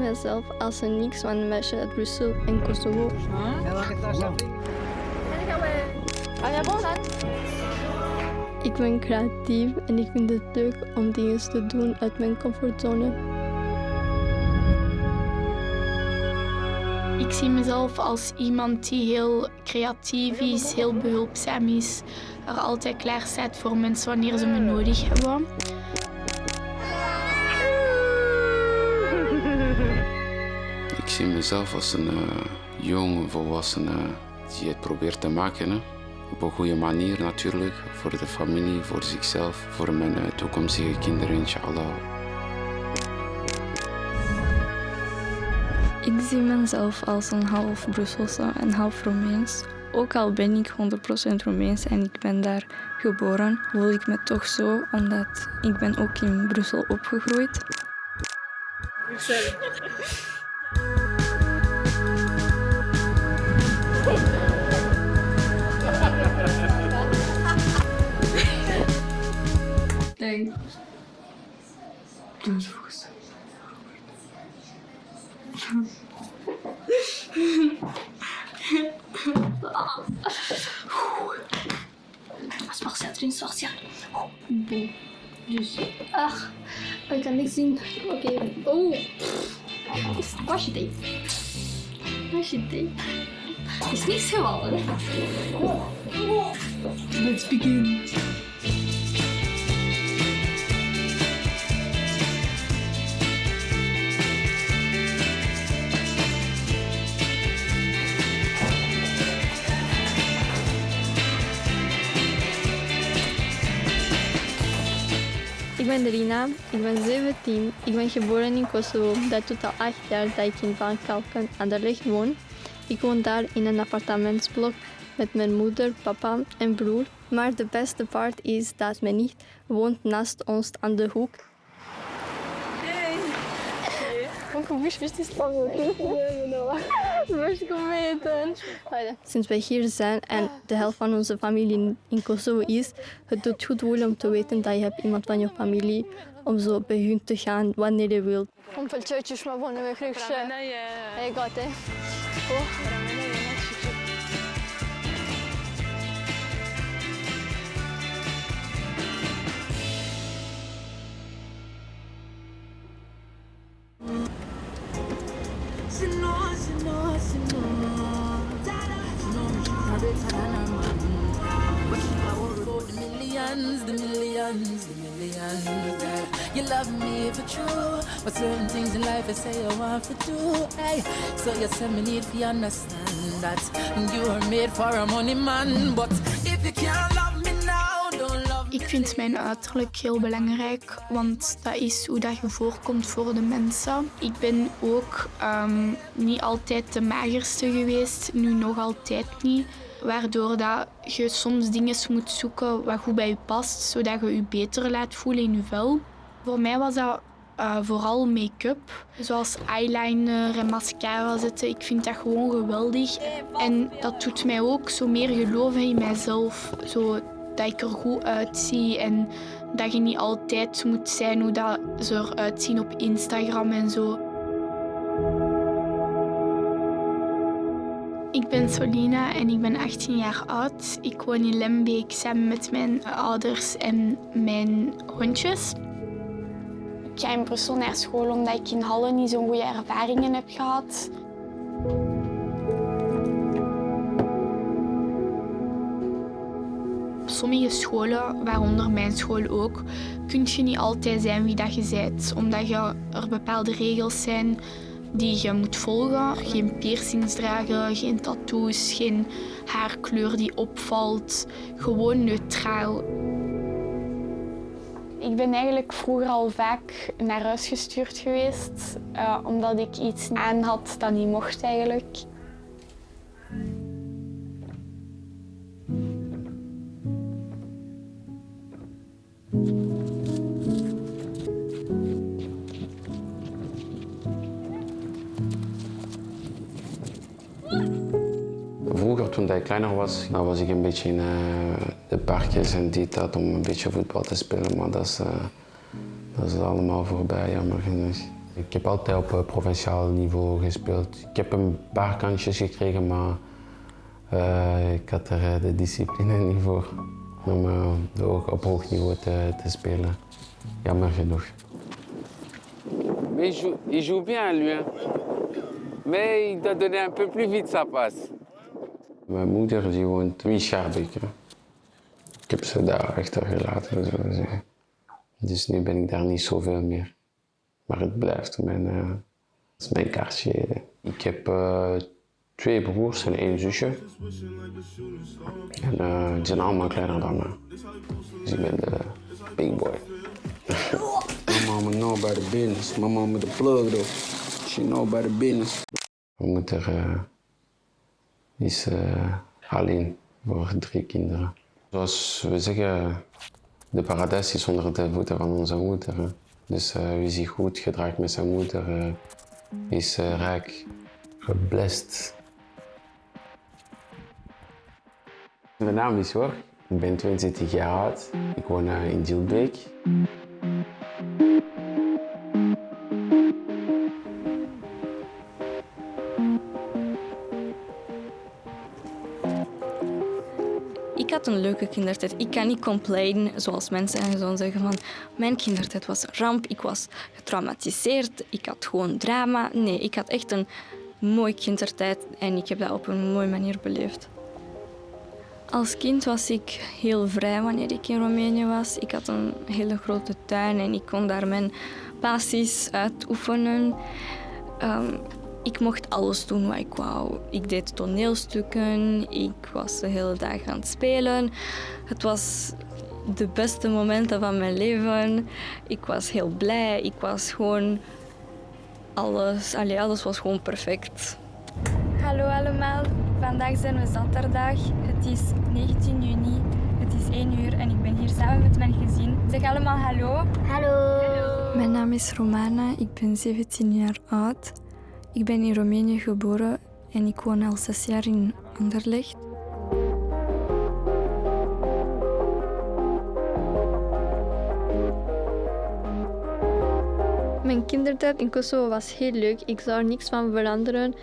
mezelf als een mix van een meisje uit Brussel en Kosovo. Ik ben creatief en ik vind het leuk om dingen te doen uit mijn comfortzone. Ik zie mezelf als iemand die heel creatief is, heel behulpzaam is, er altijd klaar staat voor mensen wanneer ze me nodig hebben. Ik zie mezelf als een jonge volwassene die het probeert te maken. Hè? Op een goede manier natuurlijk, voor de familie, voor zichzelf, voor mijn toekomstige kinderen, inshallah. Ik zie mezelf als een half Brusselse en half Roemeens. Ook al ben ik 100% Roemeens en ik ben daar geboren, voel ik me toch zo, omdat ik ben ook in Brussel opgegroeid. Denk. Sorcière. Bon. Dus. Ach, ik kan niks zien. Oké. Oh. Washi tape. Washi tape. Is niks gevallen. Let's begin. Ik ben Rina, ik ben 17, ik ben geboren in Kosovo. Dat doet al 8 jaar dat ik in Van Kalken aan de Leg woon. Ik woon daar in een appartementsblok met mijn moeder, papa en broer. Maar de beste part is dat mijn nicht woont naast ons aan de hoek. Sinds wij hier zijn en de helft van onze familie in Kosovo is, het doet goed voelen om te weten dat je hebt iemand van je familie om zo bij hun te gaan wanneer je wilt. The millions, yeah. You love me for true, but certain things in life I say I want to do. Hey, so you say me need to understand that you are made for a money man, but if you can't love me now, don't love me. Ik vind mijn uiterlijk heel belangrijk, want dat is hoe dat je voorkomt voor de mensen. Ik ben ook niet altijd de magerste geweest, nu nog altijd niet. Waardoor dat je soms dingen moet zoeken wat goed bij je past, zodat je je beter laat voelen in je vel. Voor mij was dat vooral make-up, zoals eyeliner en mascara zetten. Ik vind dat gewoon geweldig. En dat doet mij ook zo meer geloven in mijzelf. Zo dat ik er goed uitzie en dat je niet altijd moet zijn hoe dat ze eruit zien op Instagram en zo. Ik ben Solina en ik ben 18 jaar oud. Ik woon in Lembeek samen met mijn ouders en mijn hondjes. Ik ga in Brussel naar school omdat ik in Halle niet zo'n goede ervaringen heb gehad. Op sommige scholen, waaronder mijn school ook, kun je niet altijd zijn wie dat je bent. Omdat er bepaalde regels zijn die je moet volgen. Geen piercings dragen, geen tattoos, geen haarkleur die opvalt. Gewoon neutraal. Ik ben eigenlijk vroeger al vaak naar huis gestuurd geweest, omdat ik iets aan had dat niet mocht eigenlijk. Vroeger, toen ik kleiner was, dan was ik een beetje in de parkjes en dat om een beetje voetbal te spelen. Maar dat is allemaal voorbij, jammer genoeg. Ik heb altijd op provinciaal niveau gespeeld. Ik heb een paar kansjes gekregen, maar ik had er de discipline niet voor om op hoog niveau te spelen. Jammer genoeg. Mais il joue bien, lui. Hein. Mais il doit donner un peu plus vite sa passe. Mijn moeder die woont in Schaarbeek. Ik heb ze daar achtergelaten, zo te zeggen. Dus nu ben ik daar niet zoveel meer. Maar het blijft mijn kaartje. Ik heb 2 broers en 1 zusje. En die zijn allemaal kleiner dan mij. Dus ik ben de big boy. My mama know about the business. My mama the plug though. She know about the business. Mijn moeder is alleen voor 3 kinderen. Zoals we zeggen, de paradijs is onder de voeten van onze moeder. Hè. Dus wie zich goed gedraagt met zijn moeder is rijk, geblest. Mijn naam is Jorg, ik ben 22 jaar oud. Ik woon in Dilbeek. Ik had een leuke kindertijd. Ik kan niet complainen zoals mensen en zo zeggen van mijn kindertijd was een ramp, ik was getraumatiseerd, ik had gewoon drama. Nee, ik had echt een mooie kindertijd en ik heb dat op een mooie manier beleefd. Als kind was ik heel vrij wanneer ik in Roemenië was. Ik had een hele grote tuin en ik kon daar mijn passies uitoefenen. Ik mocht alles doen wat ik wou. Ik deed toneelstukken, ik was de hele dag aan het spelen. Het was de beste momenten van mijn leven. Ik was heel blij, ik was gewoon alles was gewoon perfect. Hallo allemaal, vandaag zijn we zaterdag. Het is 19 juni, het is 1 uur en ik ben hier samen met mijn gezin. Zeg allemaal hallo. Hallo. Mijn naam is Romana, ik ben 17 jaar oud. Ik ben in Roemenië geboren en ik woon al 6 jaar in Anderlecht. Mijn kindertijd in Kosovo was heel leuk. Ik zou er niks van veranderen.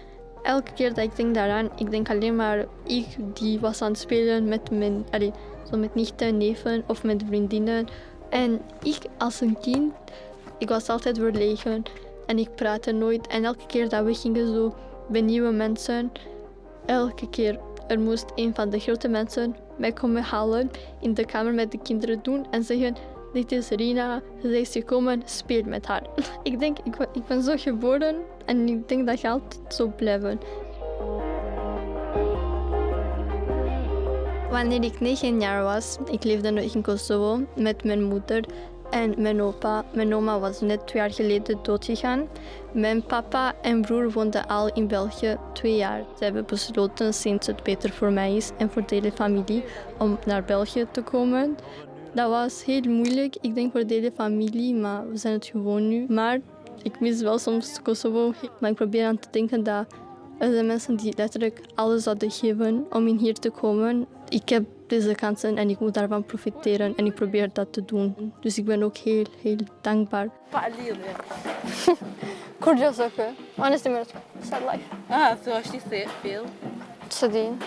Elke keer dat ik denk daaraan, ik denk alleen maar ik die was aan het spelen met met nichten en neven of met vriendinnen. En ik als een kind, ik was altijd verlegen en ik praatte nooit. En elke keer dat we gingen zo bij nieuwe mensen, elke keer er moest een van de grote mensen mij komen halen in de kamer met de kinderen doen en zeggen: dit is Rina, zij is gekomen, speel met haar. Ik denk, ik ben zo geboren en ik denk dat gaat altijd zo blijven. Wanneer ik 9 jaar was, ik leefde nog in Kosovo met mijn moeder en mijn opa. Mijn oma was net 2 jaar geleden doodgegaan. Mijn papa en broer woonden al in België 2 jaar. Ze hebben besloten, sinds het beter voor mij is en voor de hele familie, om naar België te komen. Dat was heel moeilijk, ik denk voor de hele familie, maar we zijn het gewoon nu. Maar ik mis wel soms Kosovo, maar ik probeer aan te denken dat er zijn mensen die letterlijk alles zouden geven om hier te komen. Ik heb deze kansen en ik moet daarvan profiteren en ik probeer dat te doen. Dus ik ben ook heel, heel dankbaar. Kurdjazakı. Annesi mi? Sallay. Tu aș ști fel? Ce din?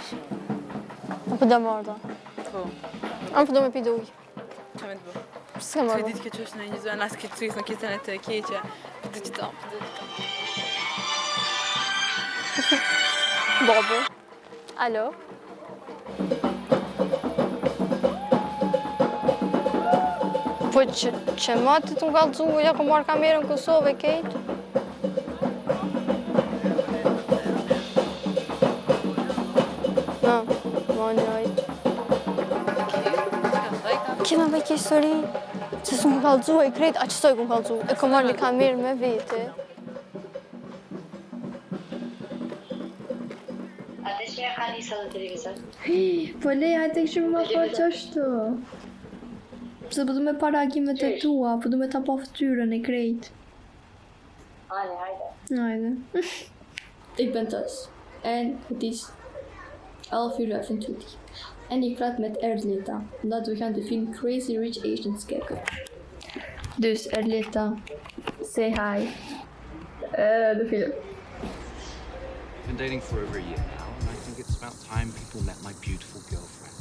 Am putea morda. Am putea me pidui. Ce met bu? Ce mă? Tu dit că tu știi să nas că tu să chestia net cheia. Tu ce tam. Baba. Alo. Po që matë të ngallëzu, ja ku marrë kamerën në Kosovë e kejtë. Ma njëjtë. Kina me ke histori, që s'u ngallëzu e krejtë, a qësoj ku ngallëzu? E ku marrë një kamerë me vete. Ateş veya kanisalı televizyon. Po le, hajde kështu më po qashtu. Pse po du me paragimet e tua, po du me ta pa fytyrën e krejt. Haydi. Ik ben thuis en het is 11:25 en ik praat met Erlita omdat we gaan de film Crazy Rich Asians kijken. Dus Erlita, say hi. De film. I've been dating for over a year now, and I think it's about time people met my beautiful girlfriend.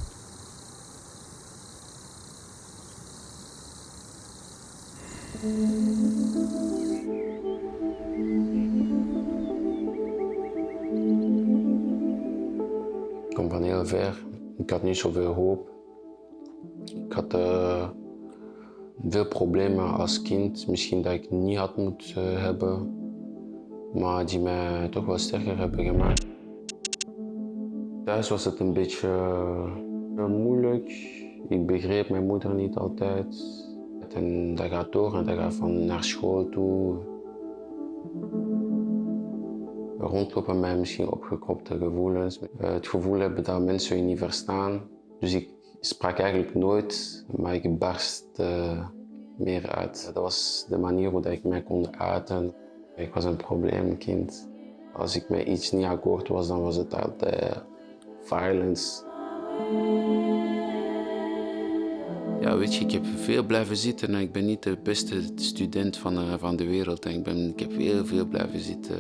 Ik kom van heel ver. Ik had niet zoveel hoop. Ik had veel problemen als kind. Misschien dat ik niet had moeten hebben. Maar die mij toch wel sterker hebben gemaakt. Thuis was het een beetje moeilijk. Ik begreep mijn moeder niet altijd. En dat gaat door en dat gaat van naar school toe. Rondlopen mij misschien opgekropte gevoelens. Het gevoel hebben dat mensen je niet verstaan. Dus ik sprak eigenlijk nooit, maar ik barst meer uit. Dat was de manier hoe ik mij kon uiten. Ik was een probleemkind. Als ik met iets niet akkoord was, dan was het altijd violence. Ja, weet je, ik heb veel blijven zitten en ik ben niet de beste student van de wereld. En ik heb heel veel blijven zitten.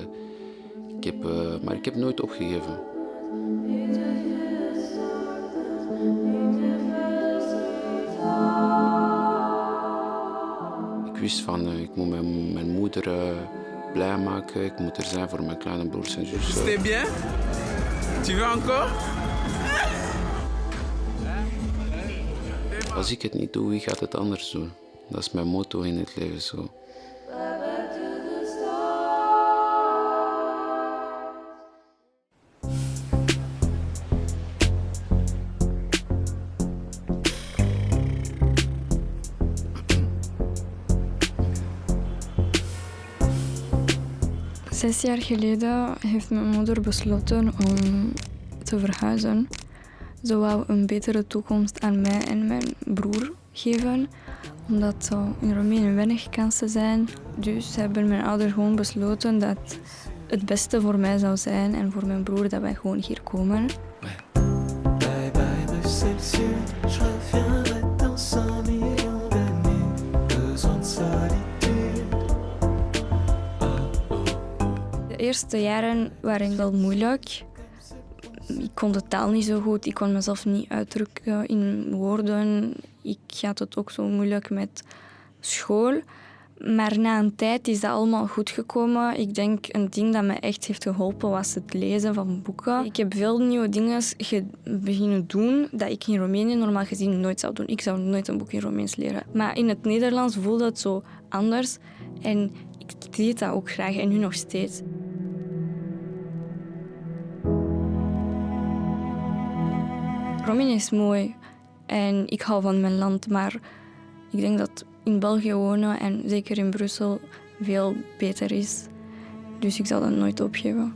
Maar ik heb nooit opgegeven. Ik wist van, ik moet mijn moeder blij maken. Ik moet er zijn voor mijn kleine broers en zussen. C'était bien? Tu veux encore? Als ik het niet doe, wie gaat het anders doen? Dat is mijn motto in het leven zo. Zes jaar geleden heeft mijn moeder besloten om te verhuizen. Ze wou een betere toekomst aan mij en mijn broer geven, omdat in Roemenië weinig kansen zijn. Dus hebben mijn ouders gewoon besloten dat het beste voor mij zou zijn en voor mijn broer dat wij gewoon hier komen. Bye bye Bruxelles Sud, je reviendrai dans 100 millions d'années. Besoin de solitude. De eerste jaren waren wel moeilijk. Ik kon de taal niet zo goed, ik kon mezelf niet uitdrukken in woorden. Ik had het ook zo moeilijk met school. Maar na een tijd is dat allemaal goed gekomen. Ik denk een ding dat me echt heeft geholpen was het lezen van boeken. Ik heb veel nieuwe dingen beginnen doen dat ik in Roemenië normaal gezien nooit zou doen. Ik zou nooit een boek in Roemeens leren. Maar in het Nederlands voelde het zo anders. En ik deed dat ook graag en nu nog steeds. Roemenië is mooi en ik hou van mijn land, maar ik denk dat in België wonen en zeker in Brussel veel beter is. Dus ik zal dat nooit opgeven.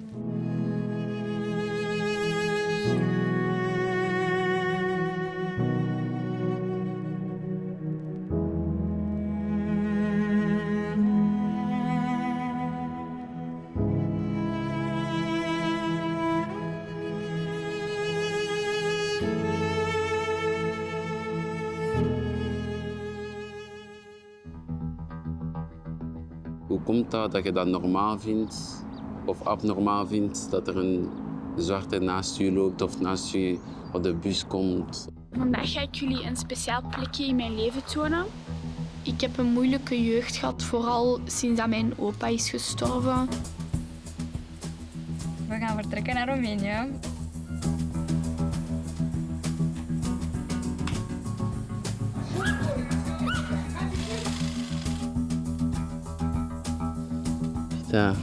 Hoe komt dat je dat normaal vindt of abnormaal vindt dat er een zwarte naast je loopt of naast je op de bus komt? Vandaag ga ik jullie een speciaal plekje in mijn leven tonen. Ik heb een moeilijke jeugd gehad, vooral sinds dat mijn opa is gestorven. We gaan vertrekken naar Roemenië. Ja.